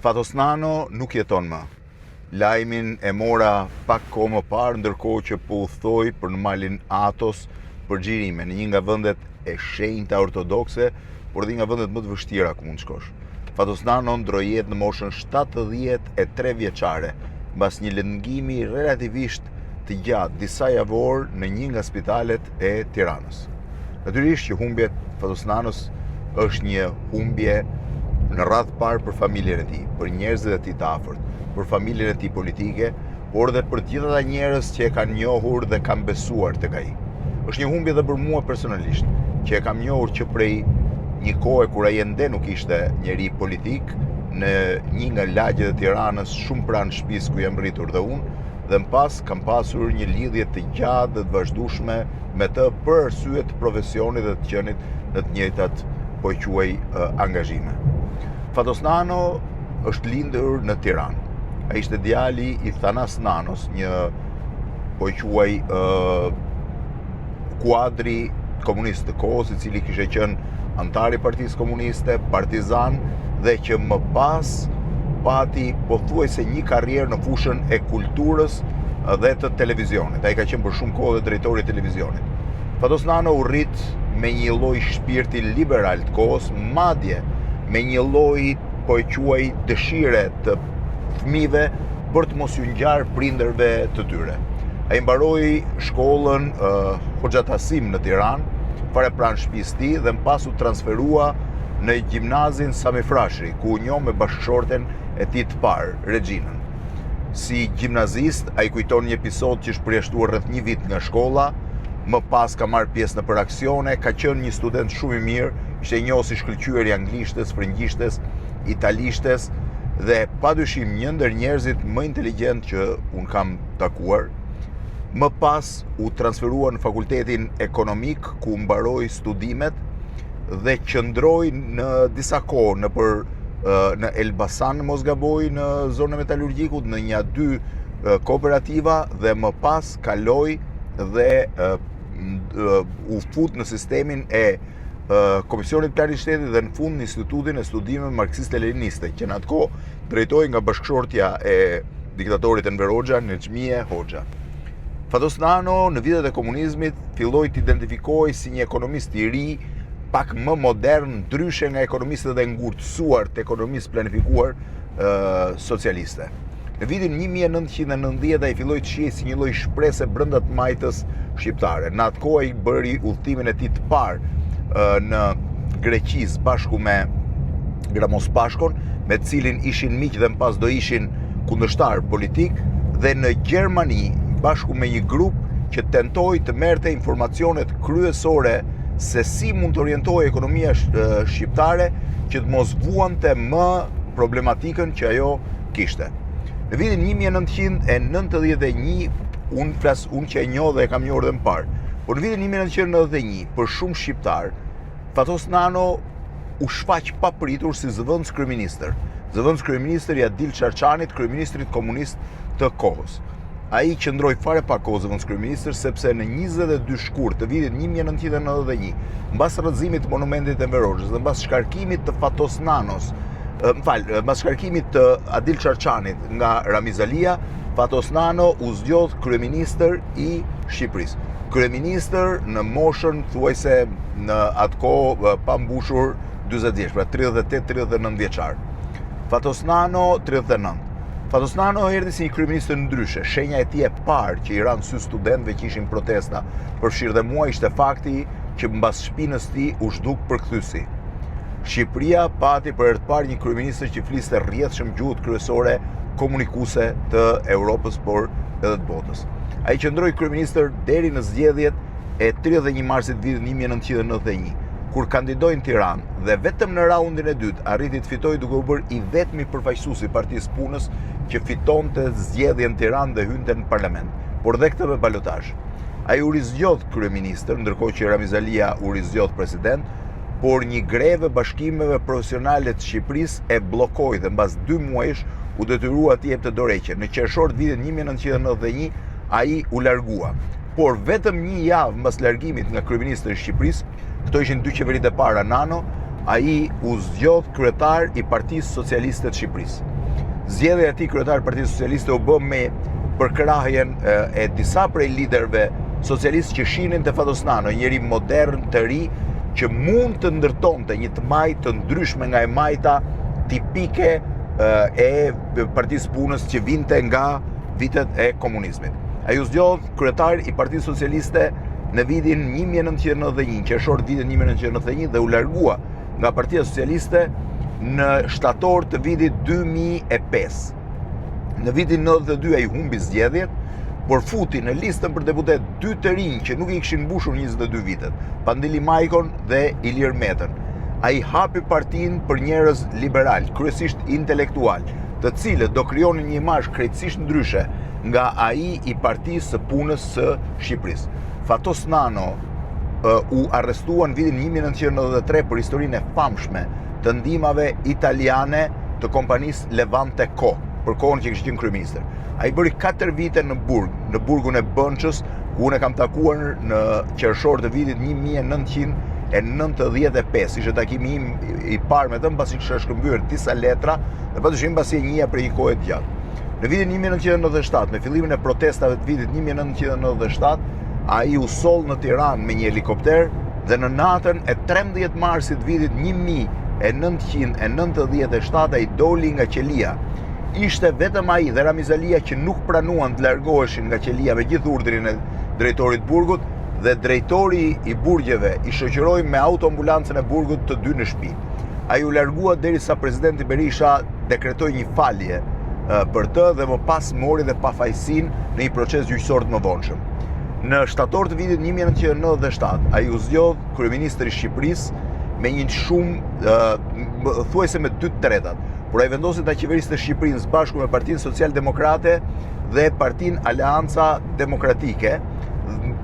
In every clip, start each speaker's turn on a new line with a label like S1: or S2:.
S1: Fatosnano nuk jeton më. Lajmin e mora pak kohë më parë, ndërkohë që po udhtoi për në malin Athos për xhirime në një nga vendet e shenjta ortodokse, por dhe nga vendet më të vështira ku mund shkosh. Fatosnano ndroi jetë në moshën 73 vjeçare, mbas një lëndëngimi relativisht të gjatë disa javor në një nga spitalet e Tiranës. Natyrisht që humbjet Fatosnanos është një humbje në radhë parë për familjen e tij, për njerëzit e tij të afërt, për familjen e tij politike, por dhe për të gjithë ata njerëz që e kanë njohur dhe kanë besuar tek ai. Është një humbje edhe për mua personalisht, që e kam njohur që prej një kohe kur ai ende nuk ishte njeri politik, në një nga lagjet e Tiranës shumë pranë shtëpisë ku jam rritur dhe unë, dhe më pas kam pasur një lidhje të gjatë dhe të vazhdueshme me të për arsye të profesionit dhe të qenit në të njëjtat po quaj angazhime. Fatosnano është lindur në Tiranë. Ai ishte djali i Thanas Nanos, një po quaj kuadri komunist të kohës, i cili kishte qenë antar i Partisë Komuniste, partizan dhe që më pas pati pothuajse një karrierë në fushën e kulturës dhe të televizionit. Ai ka qenë për shumë kohë dhe drejtori i televizionit. Fatosnano u rrit me një lloj shpirti liberal të kohës, madje me një lloj po e quaj dëshire të fëmijëve për të mos ju ngjarë prindërve të tyre. Ai mbaroi shkollën Hoxha Tasim në Tiranë, fare pranë shtëpisë tij, dhe më pas u transferua në gjimnazin Sami Frashëri, ku u njoh me bashkëshorten e tij të parë, Regginën. Si gjimnazist, ai kujton një episod që është përjashtuar rreth një vit nga shkolla, më pas ka marrë pjesë në për aksione, ka qenë një student shumë i mirë, ishte i njohur si shkëlqyer i anglishtes, frëngjishtes, italishtes dhe padyshim një ndër njerëzit më inteligjent që un kam takuar. Më pas u transferua në fakultetin ekonomik ku mbaroi studimet dhe qëndroi në disa kohë në Elbasan, mos gaboj, në zonën e metalurgjikut, në një dy kooperativa, dhe më pas kaloi dhe u fut në sistemin e Komisionit Plan i Shtetit dhe në fund në Institutin e Studimeve Marksiste-Leniniste, që në atë kohë drejtoi nga bashkëshortja e diktatorit Enver Hoxha, Nexhmije Hoxha. Fatosnano në vitet e komunizmit filloi të identifikohej si një ekonomist i ri, pak më modern, ndryshe nga ekonomistët e ngurtësuar të ekonomisë planifikuar socialiste. Në vitin 1990 ai filloi të shihej si një lloj shprese brenda të majtës shqiptare. Në atë kohë ai bëri udhëtimin e tij të parë në Greqi bashku me Gramos Pashkon, me të cilin ishin miq dhe më pas do ishin kundërshtar politik, dhe në Gjermani bashku me një grup që tentoi të merrte informacionet kryesore se si mund të orientohej ekonomia shqiptare që të mos vuante më problematikën që ajo kishte. Në vitin 1991, unë që e njoh dhe e kam njohur dhe më parë, por në vitin 1991, për shumë shqiptar, Fatosnano u shfaq papritur si zëvendës kryeministër. Zëvendës kryeministër i Adil Çarçanit, kryeministrit komunist të kohës. Ai qëndroi fare pak kohë zëvendës kryeministër, sepse në 22 shkurt të vitit 1991, mbas rrëzimit të monumentit Enver Hoxhës dhe mbas shkarkimit të Fatosnanos, mbas shkarkimit të Adil Çarçanit nga Ramizalia, Fatosnano u zgjodh kryeministër i Shqipërisë. Kryeministër në moshën thuajse në atë kohë pa mbushur 40 vjeç, pra 38-39 vjeçar. Fatosnano 39. Fatosnano erdhi si një kryeministër ndryshe. Shenja e tij e parë që i ran sy studentëve që ishin protesta, përfshirë dhe mua, ishte fakti që mbas shpinës tij u zhduk përkthyesi. Shqipëria pati për herë të parë një kryeministër që fliste rrjedhshëm gjuhët kryesore komunikuese të Europës, por edhe të botës. Ai qëndroi kryeministër deri në zgjedhjet e 31 marsit vitit 1991, kur kandidoi në Tiranë dhe vetëm në raundin e dytë arriti të fitojë duke u bërë i vetmi përfaqësues i Partisë Punës që fitonte zgjedhjen në Tiranë dhe hynte në parlament, por dhe këtë me balotazh. Ai u rizgjodh kryeministër, ndërkohë që Ramizalia u rizgjodh president, por një greve bashkimeve profesionale të Shqipërisë e bllokoi dhe mbas 2 muajsh u detyrua të jepte dorëheqje. Në qershor të vitit 1991 ai u largua. Por vetëm një javë mbas largimit nga kryeministri i Shqipërisë, këto ishin dy qeveritë e para Nano, ai u zgjodh kryetar i Partisë Socialiste të Shqipërisë. Zgjedhja e tij kryetar i Partisë Socialiste u bë me përkrahjen e disa prej liderëve socialistë që shihnin te Fatosnano, njëri modern të ri që mund të ndërtonte një të majtë të ndryshme nga e majta tipike e Partisë Punës që vinte nga vitet e komunizmit. Ai u zgjodh kryetar i Partisë Socialiste në vitin 1991, qershor vitin 1991 dhe u largua nga Partia Socialiste në shtator të vitit 2005. Në vitin 92 ai humbi zgjedhjet, por futi në listën për deputet dy të rinj që nuk i kishin mbushur 22 vitet, Pandeli Majkon dhe Ilir Metën. Ai hapi partinë për njerëz liberal, kryesisht intelektual, të cilët do krijonin një imazh krejtësisht ndryshe nga ai i Partisë së Punës së Shqipërisë. Fatosnano u arrestuan vitin 1993 për historinë e famshme të ndihmave italiane të kompanisë Levante Co, për kohën që kishte qenë kryeministër. Ai bëri 4 vite në burg, në burgun e Bënçës, ku unë kam takuar në qershor të vitit 1995. Ishte takimi im i parë me të, pasi kisha shkëmbyer disa letra dhe patyshim pasi e njihja prej një kohe të gjatë. Në vitin 1997, me fillimin e protestave të vitit 1997, ai u soll në Tiranë me një helikopter dhe në natën e 13 marsit vitit 1997 ai doli nga qelia. Ishte vetëm ai dhe Ramiz Alia që nuk pranuan të largoheshin nga qelia me gjithë urdhrin e drejtorit burgut, dhe drejtori i burgjeve i shoqëroi me autoambulancën e burgut të dy në shtëpi. Ai u largua derisa presidenti Berisha dekretoi një falje për të dhe më pas mori dhe pafajësinë në një proces gjyqësor të mëvonshëm. Në shtator të vitit 1997, ai u zgjodh kryeministër i Shqipërisë me një shumë thuajse me 2/3, por ai vendosi ta qeverisë të Shqipërinë bashku me Partinë Social-Demokrate dhe Partinë Aleanca Demokratike.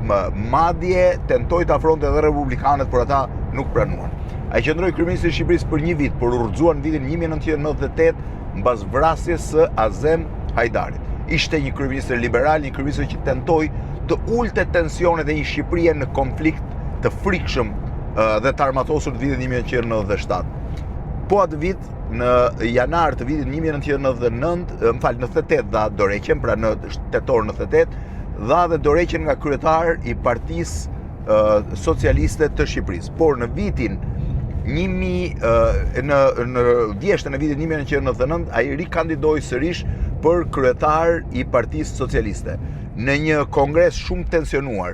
S1: Madje tentoi të afronte edhe republikanët, por ata nuk pranuan. Ai qëndroi kryeministër i Shqipërisë për një vit, por u rrëzuar në vitin 1998 mbas vrasjes së Azem Hajdarit. Ishte një kryeministër liberal, një kryeministër që tentoi të ulte tensionet e një Shqipërie në konflikt të frikshëm dhe të armatosur të vitit 1997. Po atë vit, në janar të vitit 1998 dha dorëheqjen, pra në tetor 98, dha dhe dorëheqjen nga kryetar i Partisë Socialiste të Shqipërisë. Por në vitin në vjeshtën e vitit 1999 ai rikandidoi sërish për kryetar i Partisë Socialiste. Në një kongres shumë tensionuar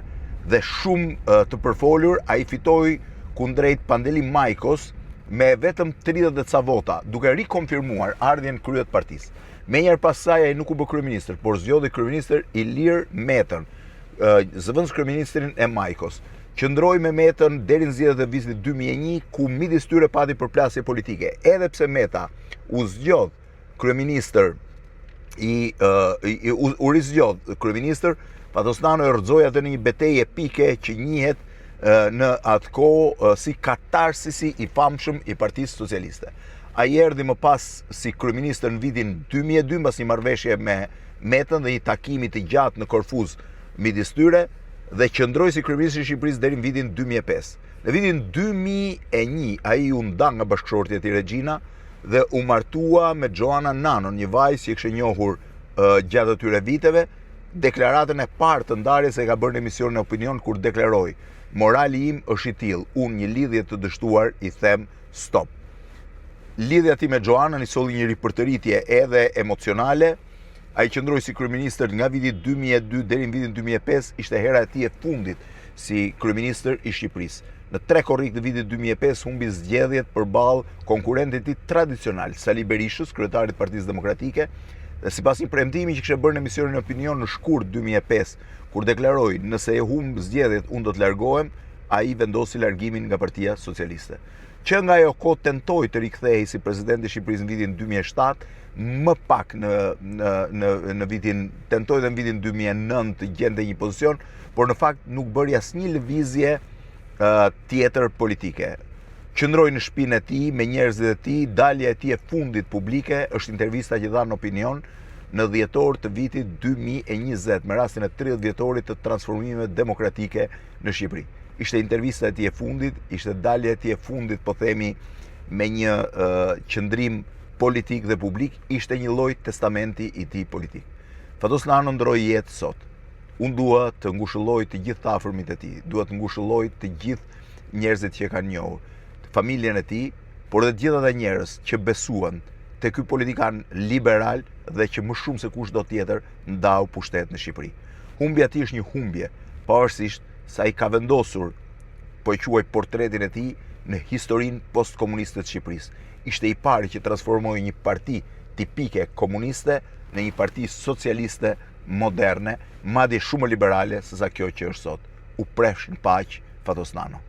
S1: dhe shumë të përfolur, ai fitoi kundrejt Pandeli Majkos me vetëm 30 dhe ca vota, duke rikonfirmuar ardhjen krye të partisë. Menjëherë pas saj ai nuk u bë kryeministër, por zgjodhi kryeministër Ilir Metën, zëvendës kryeministrin e Majkos. Qëndroi me Metën deri në zgjedhjet e vitit 2001, ku midis tyre pati përplasje politike. Edhe pse Meta u zgjodh kryeministër u rizgjodh kryeministër, Fatosnano e rrëzoi atë në një betejë epike që njihet në atë kohë si katarsisi i famshëm i Partisë Socialiste. Ai erdhi më pas si kryeministër në vitin 2002 mbas një marrëveshje me Metën dhe një takimi të gjatë në Korfuz midis tyre, dhe qëndroi si kryeministër i Shqipërisë deri në vitin 2005. Në vitin 2001 ai u nda nga bashkëshortja e tij Regjina dhe u martua me Joana Nanon, një vajzë që e kishte njohur gjatë atyre viteve. Deklaratën e parë të ndarjes e ka bërë në emisionin Opinion, kur deklaroi: "Morali im është i tillë, unë një lidhje të dështuar i them stop." Lidhja ti me Joanën i solli një ripërtëritje edhe emocionale. Ai qëndroi si kryeministër nga viti 2002 deri në vitin 2005, ishte hera e tij e fundit si kryeministër i Shqipërisë. Në 3 korrik të vitit 2005 humbi zgjedhjet përballë konkurrentit i tij tradicional, Sali Berishës, kryetarit të Partisë Demokratike, dhe sipas një premtimi që kishte bërë në emisionin Opinion në shkurt 2005, kur deklaroi: "Nëse e humb zgjedhjet, unë do të largohem", ai vendosi largimin nga Partia Socialiste. Që nga ajo kohë tentoi të rikthehej si president i Shqipërisë në vitin 2007, më pak në vitin tentoi dhe në vitin 2009 të gjente një pozicion, por në fakt nuk bëri asnjë lëvizje tjetër politike. Qëndroi në shtëpinë e tij me njerëzit e tij. Dalja e tij e fundit publike është intervista që dha në Opinion në dhjetor të vitit 2020 me rastin e 30 vjetorit të transformimeve demokratike në Shqipëri. Ishte intervista e tij e fundit, ishte dalja e tij e fundit, po themi, me një qëndrim politik dhe publik, ishte një lloj testamenti i tij politik. Fatos Nano ndroi jetë sot. Unë dua të ngushëlloj të gjithë të afërmit e tij, dua të ngushëlloj të gjithë njerëzit që e kanë njohur, familjen e tij, por edhe të gjithë ata njerëz që besuan te ky politikan liberal dhe që më shumë se kushdo tjetër ndau pushtet në Shqipëri. Humbja e tij është një humbje, pavarësisht se ai ka vendosur, po e quaj portretin e tij në historinë postkomuniste të Shqipërisë. Ishte i pari që transformoi një parti tipike komuniste në një parti socialiste moderne, madje shumë liberale se sa kjo që është sot. U presh në paqë Fatos Nano.